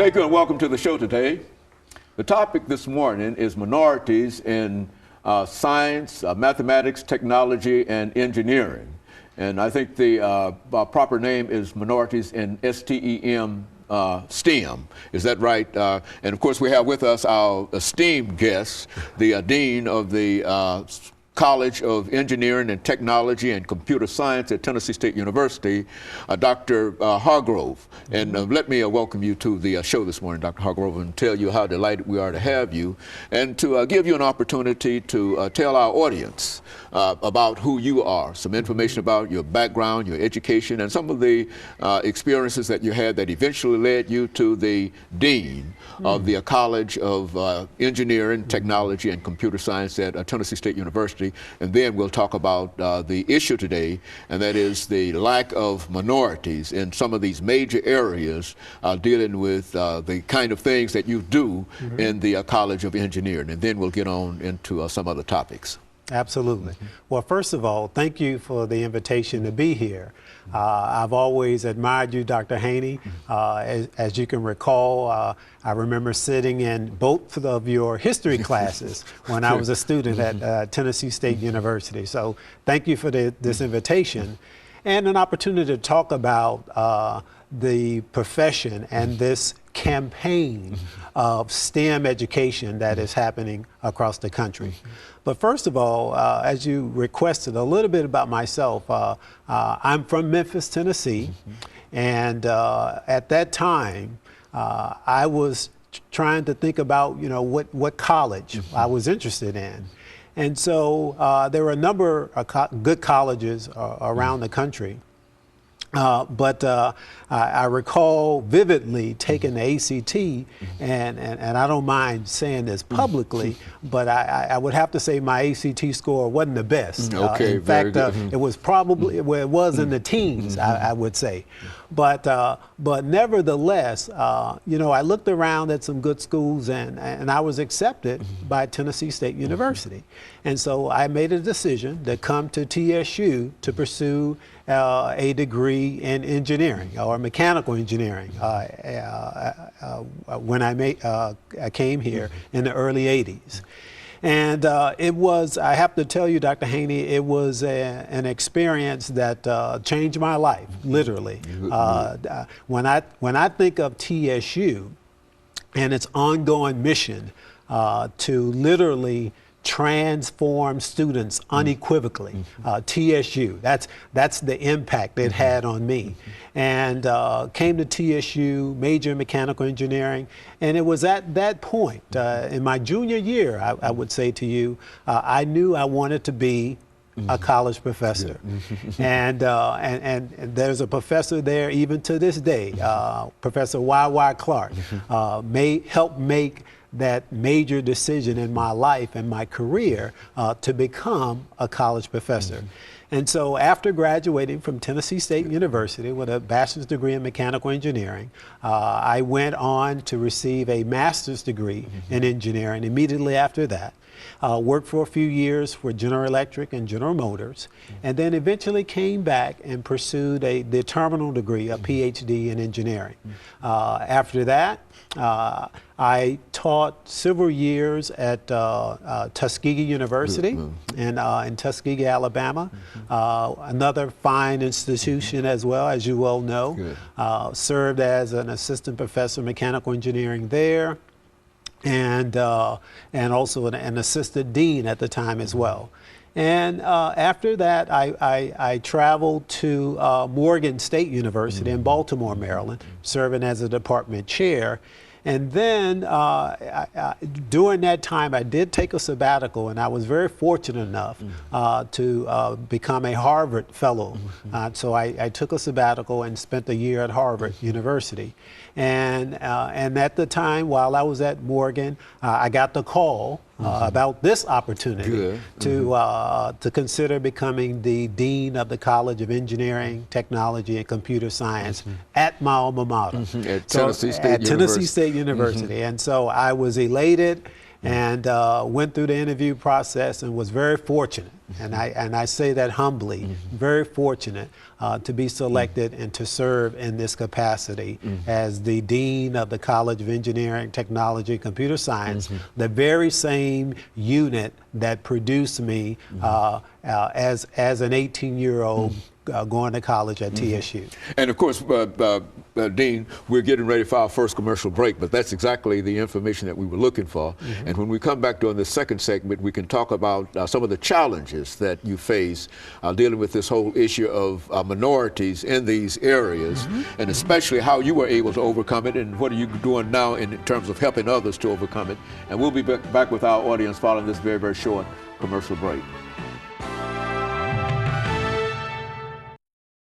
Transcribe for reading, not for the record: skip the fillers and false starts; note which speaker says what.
Speaker 1: Thank you and welcome to the show today. The topic this morning is minorities in science, mathematics, technology, and engineering. And I think the proper name is minorities in STEM, STEM. Is that right? And of course, we have with us our esteemed guest, the Dean of the College of Engineering and Technology and Computer Science at Tennessee State University, Dr. Hargrove. And let me welcome you to the show this morning, Dr. Hargrove, and tell you how delighted we are to have you, and to give you an opportunity to tell our audience about who you are, some information about your background, your education, and some of the experiences that you had that eventually led you to the Dean of the College of Engineering, Technology, and Computer Science at Tennessee State University. And then we'll talk about the issue today, and that is the lack of minorities in some of these major areas dealing with the kind of things that you do in the College of Engineering. And then we'll get on into some other topics.
Speaker 2: Absolutely. Well, first of all, thank you for the invitation to be here. I've always admired you, Dr. Haney. As you can recall, I remember sitting in both of your history classes when I was a student at Tennessee State University. So thank you for this invitation and an opportunity to talk about the profession and this campaign of STEM education that is happening across the country. But first of all, as you requested, a little bit about myself. I'm from Memphis, Tennessee, and at that time, I was trying to think about, what college I was interested in. And so there were a number of good colleges around the country. But I recall vividly taking the ACT, and I don't mind saying this publicly, but I would have to say my ACT score wasn't the best.
Speaker 1: Okay,
Speaker 2: in fact, it was probably where it was in the teens, I would say. But nevertheless, I looked around at some good schools, and I was accepted by Tennessee State University. And so I made a decision to come to TSU to pursue a degree in engineering or mechanical engineering when I came here in the early 80s. And it was, I have to tell you, Dr. Haney, it was an experience that changed my life, literally. When I think of TSU and its ongoing mission to literally transform students unequivocally. TSU, that's the impact it had on me. And came to TSU, major in mechanical engineering, and it was at that point, in my junior year, I would say to you, I knew I wanted to be a college professor. And there's a professor there even to this day, Professor Y.Y. Clark, helped make that major decision in my life and my career to become a college professor. And so after graduating from Tennessee State University with a bachelor's degree in mechanical engineering, I went on to receive a master's degree in engineering immediately after that. Worked for a few years for General Electric and General Motors, and then eventually came back and pursued the terminal degree, a PhD in engineering. After that, I taught several years at Tuskegee University in Tuskegee, Alabama, another fine institution as well, as you well know. Served as an assistant professor of mechanical engineering there, and also an assistant dean at the time as well. And after that, I traveled to Morgan State University in Baltimore, Maryland, serving as a department chair. And then during that time, I did take a sabbatical, and I was very fortunate enough to become a Harvard fellow. So I took a sabbatical and spent a year at Harvard University. And at the time, while I was at Morgan, I got the call about this opportunity to consider becoming the Dean of the College of Engineering, Technology, and Computer Science at my alma mater.
Speaker 1: At Tennessee State University.
Speaker 2: And so I was elated, and went through the interview process and was very fortunate. And I say that humbly, very fortunate to be selected and to serve in this capacity as the Dean of the College of Engineering, Technology, and Computer Science, the very same unit that produced me as an 18-year-old going to college at TSU.
Speaker 1: And of course, Dean, we're getting ready for our first commercial break, but that's exactly the information that we were looking for. And when we come back during the second segment, we can talk about some of the challenges that you face dealing with this whole issue of minorities in these areas, and especially how you were able to overcome it, and what are you doing now in terms of helping others to overcome it. And we'll be back with our audience following this very, very short commercial break.